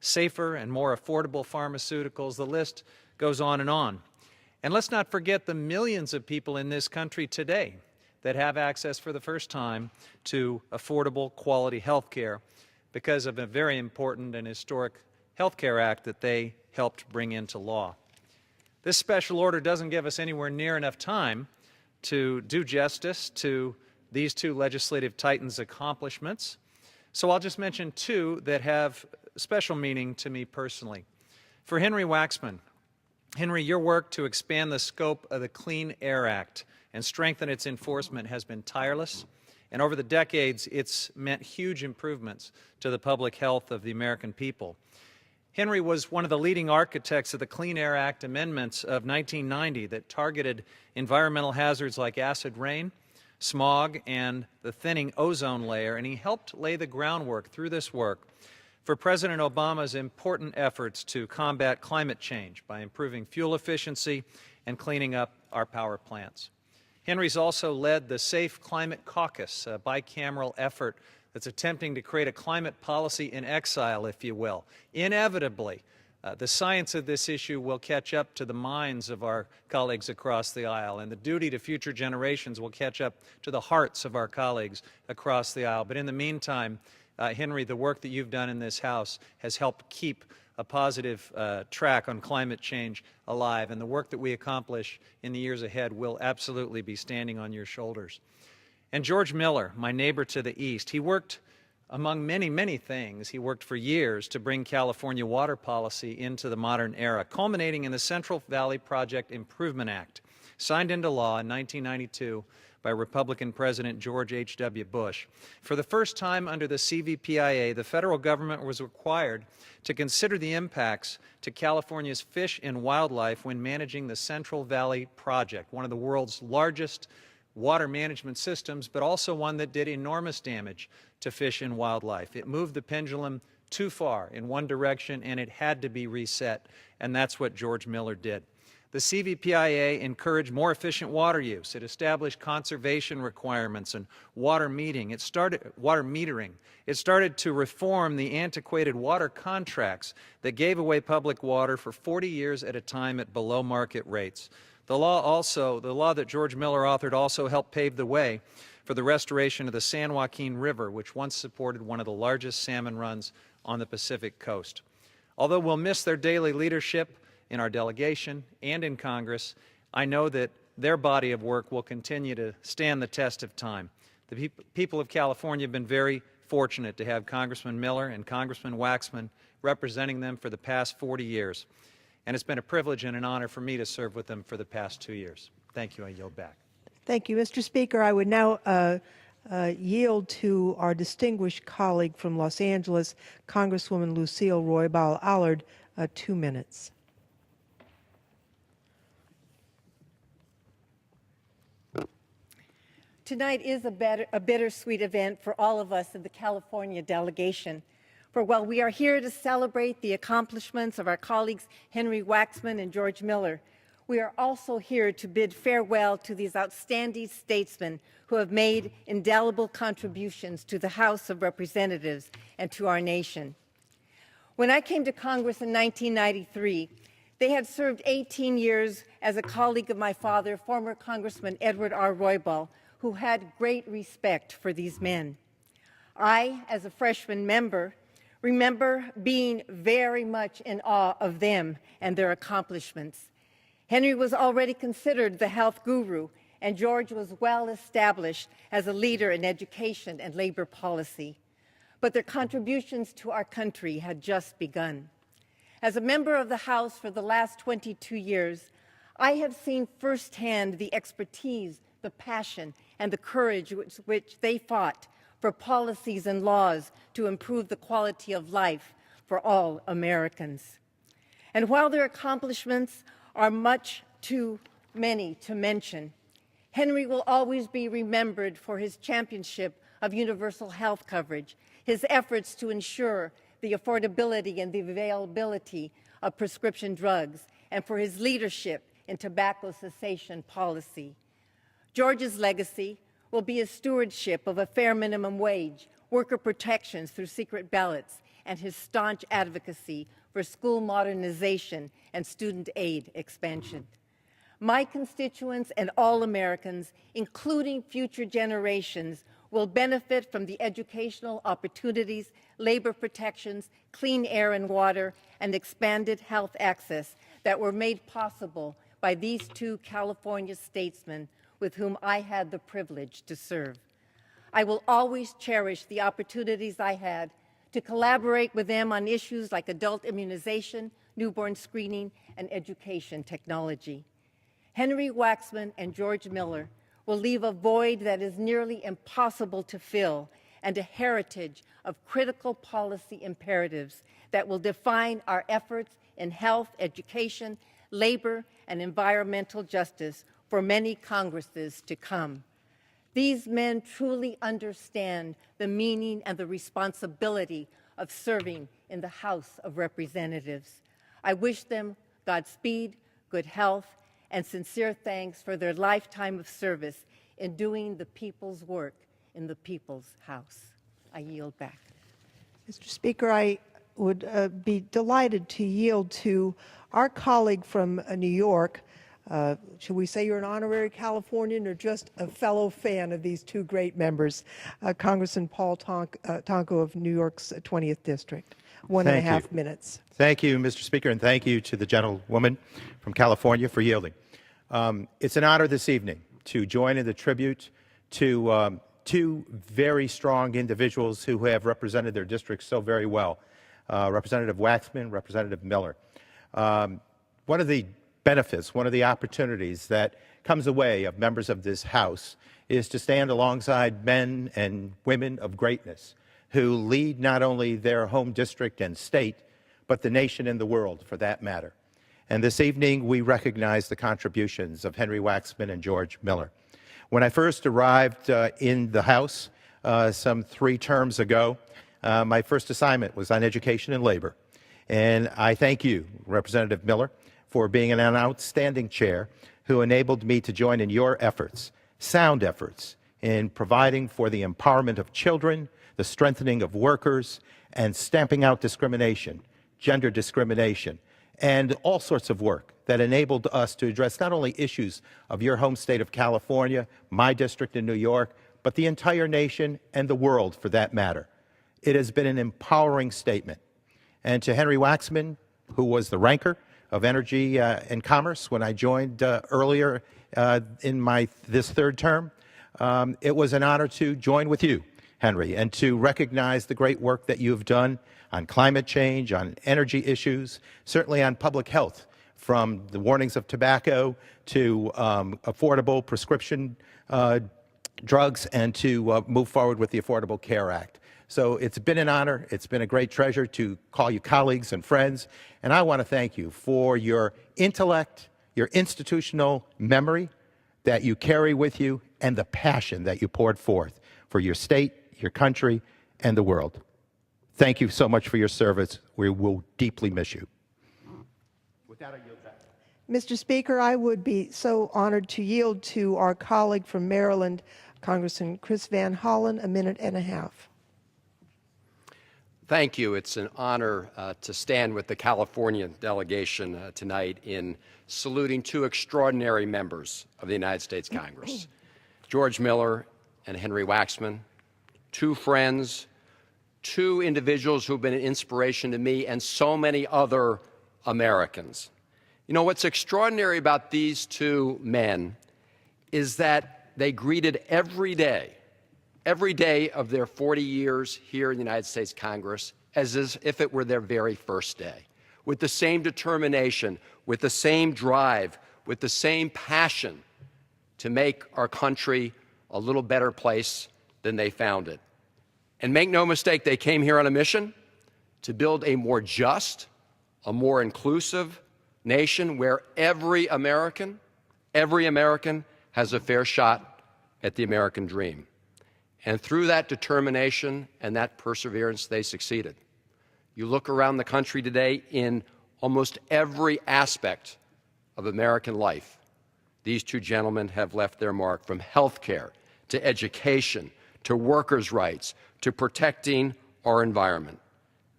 safer and more affordable pharmaceuticals. The list goes on and on. And let's not forget the millions of people in this country today that have access for the first time to affordable, quality health care because of a very important and historic Health Care Act that they helped bring into law. This special order doesn't give us anywhere near enough time to do justice to these two legislative titans' accomplishments, so I'll just mention two that have special meaning to me personally. For Henry Waxman, Henry, your work to expand the scope of the Clean Air Act and strengthen its enforcement has been tireless, and over the decades it's meant huge improvements to the public health of the American people. Henry was one of the leading architects of the Clean Air Act amendments of 1990 that targeted environmental hazards like acid rain, smog, and the thinning ozone layer, and he helped lay the groundwork through this work for President Obama's important efforts to combat climate change by improving fuel efficiency and cleaning up our power plants. Henry's also led the Safe Climate Caucus, a bicameral effort that's attempting to create a climate policy in exile, if you will. Inevitably, the science of this issue will catch up to the minds of our colleagues across the aisle, and the duty to future generations will catch up to the hearts of our colleagues across the aisle. But in the meantime, Henry, the work that you've done in this House has helped keep a positive track on climate change alive, and the work that we accomplish in the years ahead will absolutely be standing on your shoulders. And George Miller, my neighbor to the east, he worked, among many, many things, he worked for years to bring California water policy into the modern era, culminating in the Central Valley Project Improvement Act, signed into law in 1992 by Republican President George H.W. Bush. For the first time under the CVPIA, the federal government was required to consider the impacts to California's fish and wildlife when managing the Central Valley Project, one of the world's largest water management systems, but also one that did enormous damage to fish and wildlife. It moved the pendulum too far in one direction, and it had to be reset, and that's what George Miller did. The CVPIA encouraged more efficient water use. It established conservation requirements and water metering. It started to reform the antiquated water contracts that gave away public water for 40 years at a time at below market rates. The law that George Miller authored also helped pave the way for the restoration of the San Joaquin River, which once supported one of the largest salmon runs on the Pacific coast. Although we'll miss their daily leadership in our delegation and in Congress, I know that their body of work will continue to stand the test of time. The people of California have been very fortunate to have Congressman Miller and Congressman Waxman representing them for the past 40 years. And it's been a privilege and an honor for me to serve with them for the past 2 years. Thank you. I yield back. Thank you, Mr. Speaker. I would now yield to our distinguished colleague from Los Angeles, Congresswoman Lucille RoybalAllard, 2 minutes. Tonight is a bittersweet event for all of us in the California delegation. For while we are here to celebrate the accomplishments of our colleagues Henry Waxman and George Miller, we are also here to bid farewell to these outstanding statesmen who have made indelible contributions to the House of Representatives and to our nation. When I came to Congress in 1993, they had served 18 years as a colleague of my father, former Congressman Edward R. Roybal, who had great respect for these men. I, as a freshman member, remember being very much in awe of them and their accomplishments. Henry was already considered the health guru, and George was well established as a leader in education and labor policy. But their contributions to our country had just begun. As a member of the House for the last 22 years, I have seen firsthand the expertise, the passion, and the courage with which they fought for policies and laws to improve the quality of life for all Americans. And while their accomplishments are much too many to mention, Henry will always be remembered for his championship of universal health coverage, his efforts to ensure the affordability and the availability of prescription drugs, and for his leadership in tobacco cessation policy. George's legacy will be a stewardship of a fair minimum wage, worker protections through secret ballots, and his staunch advocacy for school modernization and student aid expansion. My constituents and all Americans, including future generations, will benefit from the educational opportunities, labor protections, clean air and water, and expanded health access that were made possible by these two California statesmen with whom I had the privilege to serve. I will always cherish the opportunities I had to collaborate with them on issues like adult immunization, newborn screening, and education technology. Henry Waxman and George Miller will leave a void that is nearly impossible to fill and a heritage of critical policy imperatives that will define our efforts in health, education, labor, and environmental justice for many Congresses to come. These men truly understand the meaning and the responsibility of serving in the House of Representatives. I wish them Godspeed, good health, and sincere thanks for their lifetime of service in doing the people's work in the people's house. I yield back. Mr. Speaker, I would be delighted to yield to our colleague from New York. Should we say you're an honorary Californian or just a fellow fan of these two great members, Congressman Paul Tonko of New York's 20th District? One and a half minutes. Thank you, Mr. Speaker, and thank you to the gentlewoman from California for yielding. It's an honor this evening to join in the tribute to two very strong individuals who have represented their districts so very well, Representative Waxman, Representative Miller. One of the benefits, one of the opportunities that comes away of members of this House is to stand alongside men and women of greatness who lead not only their home district and state, but the nation and the world for that matter. And this evening we recognize the contributions of Henry Waxman and George Miller. When I first arrived in the House some 3 terms ago, my first assignment was on education and labor. And I thank you, Representative Miller, for being an outstanding chair who enabled me to join in your efforts, sound efforts, in providing for the empowerment of children, the strengthening of workers, and stamping out discrimination, gender discrimination, and all sorts of work that enabled us to address not only issues of your home state of California, my district in New York, but the entire nation and the world for that matter. It has been an empowering statement. And to Henry Waxman, who was the ranker of Energy and Commerce when I joined earlier in this 3rd term, it was an honor to join with you, Henry, and to recognize the great work that you have done on climate change, on energy issues, certainly on public health, from the warnings of tobacco to affordable prescription drugs, and to move forward with the Affordable Care Act. So it's been an honor, it's been a great treasure to call you colleagues and friends, and I want to thank you for your intellect, your institutional memory that you carry with you, and the passion that you poured forth for your state, your country, and the world. Thank you so much for your service. We will deeply miss you. With that, I yield back. Mr. Speaker, I would be so honored to yield to our colleague from Maryland, Congressman Chris Van Hollen, 1.5 minutes. Thank you. It's an honor to stand with the California delegation tonight in saluting 2 extraordinary members of the United States Congress, George Miller and Henry Waxman, 2 friends, two individuals who've been an inspiration to me and so many other Americans. You know, what's extraordinary about these two men is that they greeted every day of their 40 years here in the United States Congress as if it were their very first day, with the same determination, with the same drive, with the same passion to make our country a little better place than they found it. And make no mistake, they came here on a mission to build a more just, a more inclusive nation where every American has a fair shot at the American dream. And through that determination and that perseverance, they succeeded. You look around the country today, in almost every aspect of American life, these two gentlemen have left their mark, from health care to education to workers' rights to protecting our environment.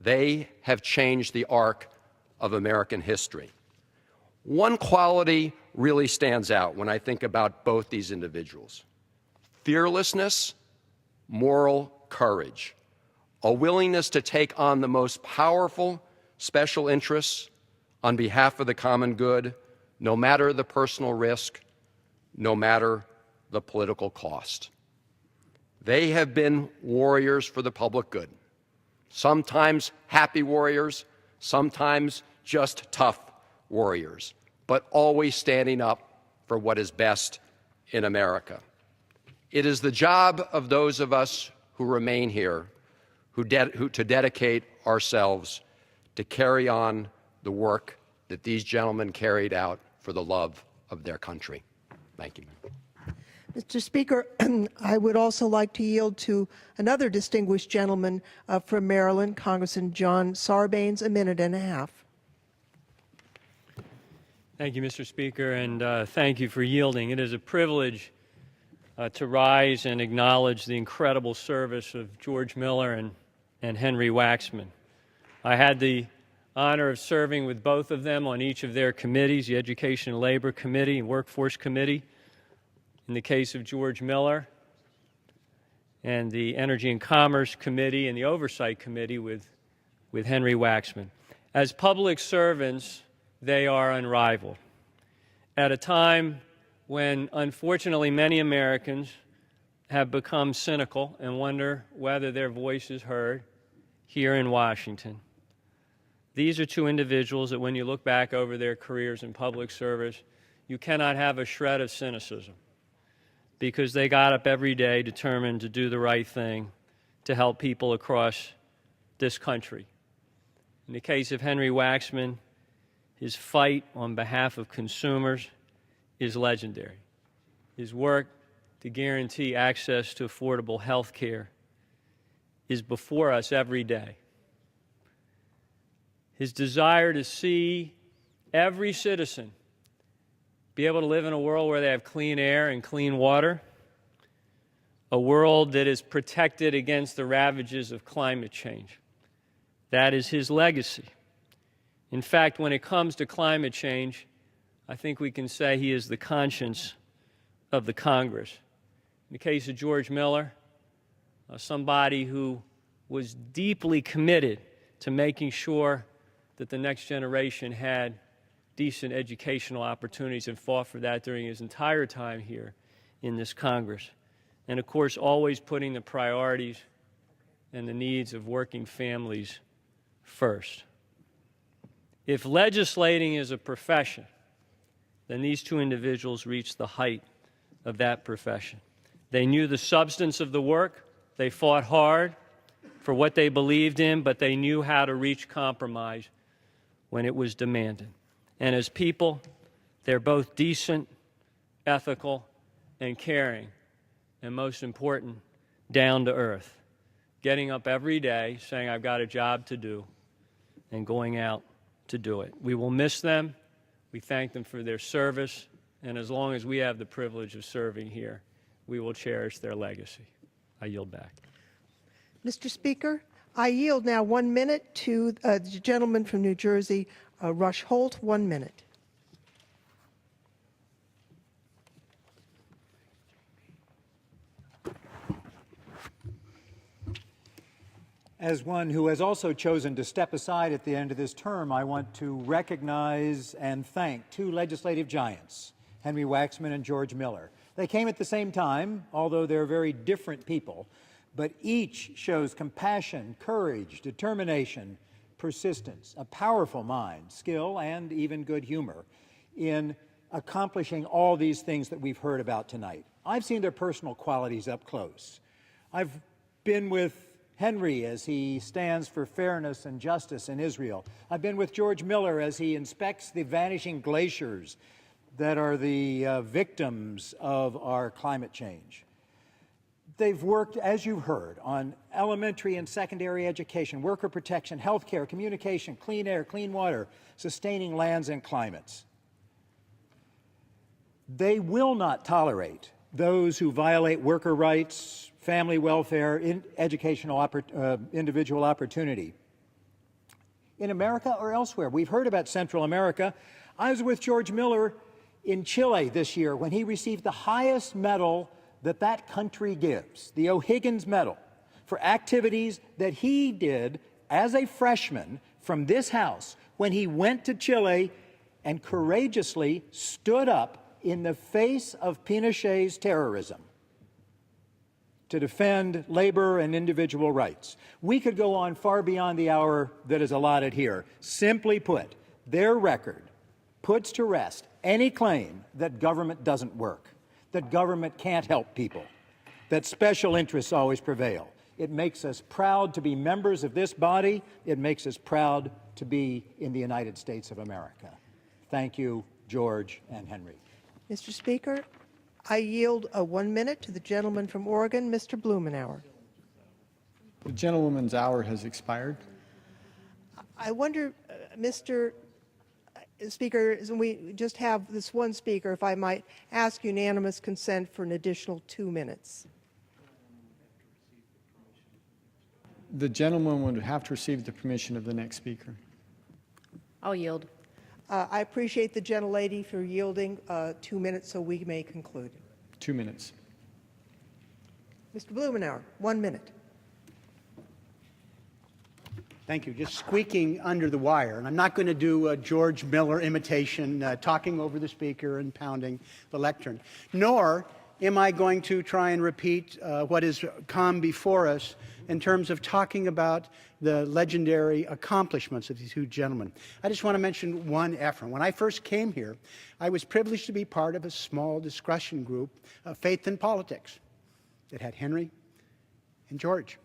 They have changed the arc of American history. One quality really stands out when I think about both these individuals: fearlessness, moral courage, a willingness to take on the most powerful special interests on behalf of the common good, no matter the personal risk, no matter the political cost. They have been warriors for the public good, sometimes happy warriors, sometimes just tough warriors, but always standing up for what is best in America. It is the job of those of us who remain here to dedicate ourselves to carry on the work that these gentlemen carried out for the love of their country. Thank you. Mr. Speaker, I would also like to yield to another distinguished gentleman from Maryland, Congressman John Sarbanes, a minute and a half. Thank you, Mr. Speaker, and thank you for yielding. It is a privilege to rise and acknowledge the incredible service of George Miller and Henry Waxman. I had the honor of serving with both of them on each of their committees, the Education and Labor Committee and Workforce Committee, in the case of George Miller, and the Energy and Commerce Committee and the Oversight Committee with Henry Waxman. As public servants, they are unrivaled. At a time when, unfortunately, many Americans have become cynical and wonder whether their voice is heard here in Washington, these are two individuals that, when you look back over their careers in public service, you cannot have a shred of cynicism, because they got up every day determined to do the right thing to help people across this country. In the case of Henry Waxman, his fight on behalf of consumers is legendary. His work to guarantee access to affordable health care is before us every day. His desire to see every citizen be able to live in a world where they have clean air and clean water, a world that is protected against the ravages of climate change. That is his legacy. In fact, when it comes to climate change, I think we can say he is the conscience of the Congress. In the case of George Miller, somebody who was deeply committed to making sure that the next generation had decent educational opportunities and fought for that during his entire time here in this Congress. And of course, always putting the priorities and the needs of working families first. If legislating is a profession, then these two individuals reached the height of that profession. They knew the substance of the work. They fought hard for what they believed in, but they knew how to reach compromise when it was demanded. And as people, they're both decent, ethical, and caring, and most important, down to earth, getting up every day saying, I've got a job to do, and going out to do it. We will miss them. We thank them for their service, and as long as we have the privilege of serving here, we will cherish their legacy. I yield back. Mr. Speaker, I yield now 1 minute to the gentleman from New Jersey, Rush Holt. 1 minute. As one who has also chosen to step aside at the end of this term, I want to recognize and thank two legislative giants, Henry Waxman and George Miller. They came at the same time, although they're very different people, but each shows compassion, courage, determination, persistence, a powerful mind, skill, and even good humor in accomplishing all these things that we've heard about tonight. I've seen their personal qualities up close. I've been with Henry as he stands for fairness and justice in Israel. I've been with George Miller as he inspects the vanishing glaciers that are the victims of our climate change. They've worked, as you've heard, on elementary and secondary education, worker protection, healthcare, communication, clean air, clean water, sustaining lands and climates. They will not tolerate those who violate worker rights, family welfare, individual opportunity. In America or elsewhere, we've heard about Central America. I was with George Miller in Chile this year when he received the highest medal that that country gives, the O'Higgins Medal, for activities that he did as a freshman from this house when he went to Chile and courageously stood up in the face of Pinochet's terrorism to defend labor and individual rights. We could go on far beyond the hour that is allotted here. Simply put, their record puts to rest any claim that government doesn't work, that government can't help people, that special interests always prevail. It makes us proud to be members of this body. It makes us proud to be in the United States of America. Thank you, George and Henry. Mr. Speaker, I yield 1 minute to the gentleman from Oregon, Mr. Blumenauer. The gentlewoman's hour has expired. I wonder, Mr. Speaker, we just have this one speaker, if I might ask unanimous consent for an additional 2 minutes. The gentleman would have to receive the permission of the next speaker. I'll yield. I appreciate the gentlelady for yielding 2 minutes so we may conclude. 2 minutes. Mr. Blumenauer, 1 minute. Thank you. Just squeaking under the wire. And I'm not going to do a George Miller imitation, talking over the speaker and pounding the lectern. Nor am I going to try and repeat what has come before us in terms of talking about the legendary accomplishments of these two gentlemen. I just want to mention one effort. When I first came here, I was privileged to be part of a small discussion group, Faith in Politics. It had Henry and George.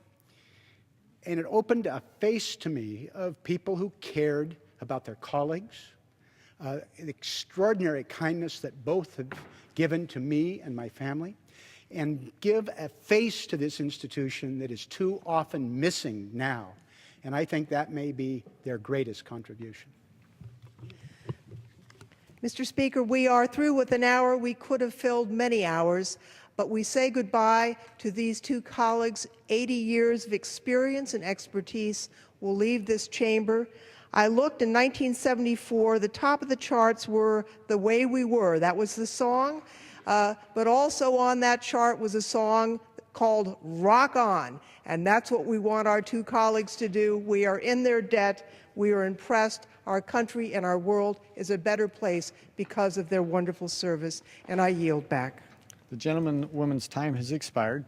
And it opened a face to me of people who cared about their colleagues, the extraordinary kindness that both have given to me and my family, and give a face to this institution that is too often missing now. And I think that may be their greatest contribution. Mr. Speaker, we are through with an hour. We could have filled many hours, but we say goodbye to these two colleagues. 80 years of experience and expertise will leave this chamber. I looked in 1974, the top of the charts were The Way We Were. That was the song. But also on that chart was a song called Rock On. And that's what we want our two colleagues to do. We are in their debt. We are impressed. Our country and our world is a better place because of their wonderful service. And I yield back. The gentlewoman's time has expired.